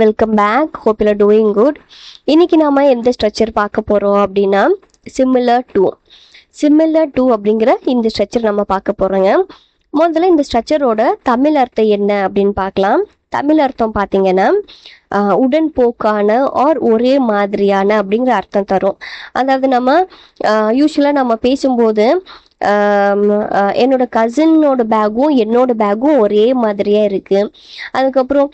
Welcome back. Hope you are doing good. இன்னைக்கு நாம எந்த ஸ்ட்ரக்சர் பார்க்க போறோம் அப்படின்னா சிமிலர் டு அப்படிங்கிற இந்த ஸ்ட்ரக்சர் நம்ம பார்க்க போறோங்க. முதல்ல இந்த ஸ்ட்ரக்சரோட தமிழ் அர்த்தம் என்ன அப்படின்னு பார்க்கலாம். தமிழ் அர்த்தம் பார்த்தீங்கன்னா உடன்போக்கான ஆர் ஒரே மாதிரியான அப்படிங்கிற அர்த்தம் தரும். அதாவது நம்ம யூஸ்வலாக நம்ம பேசும்போது என்னோட கசினோட பேக்கும் என்னோட பேக்கும் ஒரே மாதிரியா இருக்கு. அதுக்கப்புறம்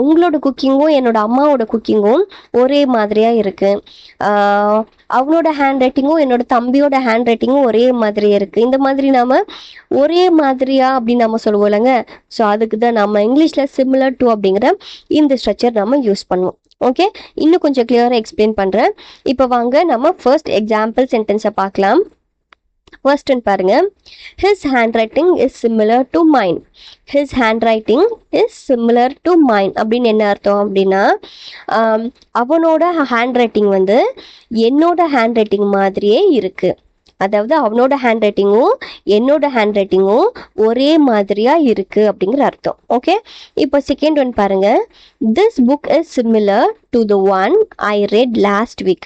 உங்களோட குக்கிங்கும் என்னோட அம்மாவோட குக்கிங்கும் ஒரே மாதிரியா இருக்கு. அவனோட ஹேண்ட் ரைட்டிங்கும் என்னோட தம்பியோட ஹேண்ட் ரைட்டிங்கும் ஒரே மாதிரியா இருக்கு. இந்த மாதிரி நாம ஒரே மாதிரியா அப்படின்னு நம்ம சொல்லுவோம் இல்லைங்க. ஸோ அதுக்கு தான் நம்ம இங்கிலீஷ்ல சிமிலர் டு அப்படிங்கிற இந்த ஸ்ட்ரக்சர் நம்ம யூஸ் பண்ணுவோம். ஓகே, இன்னும் கொஞ்சம் கிளியரா எக்ஸ்பிளைன் பண்றேன். இப்போ வாங்க நம்ம ஃபர்ஸ்ட் எக்ஸாம்பிள் சென்டென்ஸை பார்க்கலாம். ஃபர்ஸ்ட் பாருங்க, his handwriting is similar to mine. his handwriting is similar to mine அப்படின்னு என்ன அர்த்தம் அப்படின்னா அவனோட ஹேண்ட் ரைட்டிங் வந்து என்னோட ஹேண்ட் ரைட்டிங் மாதிரியே இருக்கு. அதாவது அவனோட ஹேண்ட் ரைட்டிங்கும் என்னோட ஹேண்ட் ரைட்டிங்கும் ஒரே மாதிரியா இருக்கு அப்படிங்கிற அர்த்தம். ஓகே, இப்போ செகண்ட் ஒன் பாருங்க, this book is similar to the one I read last week.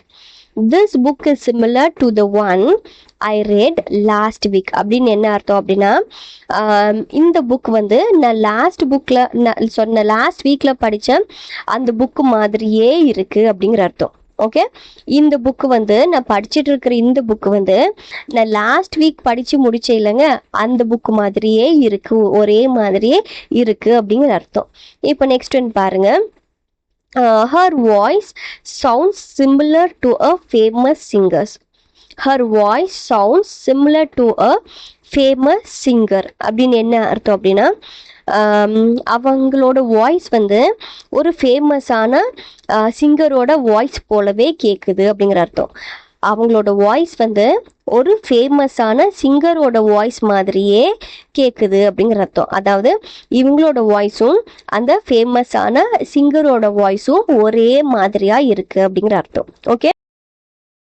this book is similar to the one I read last week அப்படின்னு என்ன அர்த்தம் அப்படின்னா இந்த புக் வந்து நான் லாஸ்ட் வீக்ல படிச்ச அந்த புக் மாதிரியே இருக்கு அப்படிங்கிற அர்த்தம். ஓகே, இந்த புக்கு வந்து நான் படிச்சுட்டு இருக்கிற இந்த புக்கு வந்து நான் லாஸ்ட் வீக் படிச்சு முடிச்சேன் இல்லைங்க, அந்த புக்கு மாதிரியே இருக்கு, ஒரே மாதிரியே இருக்கு அப்படிங்கிற அர்த்தம். இப்போ நெக்ஸ்ட் ஒன் பாருங்க, her voice sounds similar to a famous singer. her voice sounds similar to a famous singer அப்படின்னு என்ன அர்த்தம் அப்படின்னா அவங்களோட வாய்ஸ் வந்து ஒரு ஃபேமஸான சிங்கரோட வாய்ஸ் போலவே கேட்குது அப்படிங்கிற அர்த்தம். அவங்களோட வாய்ஸ் வந்து ஒரு ஃபேமஸான சிங்கரோட வாய்ஸ் மாதிரியே கேட்குது அப்படிங்கிற அர்த்தம். அதாவது இவங்களோட வாய்ஸும் அந்த ஃபேமஸான சிங்கரோட வாய்ஸும் ஒரே மாதிரியா இருக்கு அப்படிங்கிற அர்த்தம். ஓகே.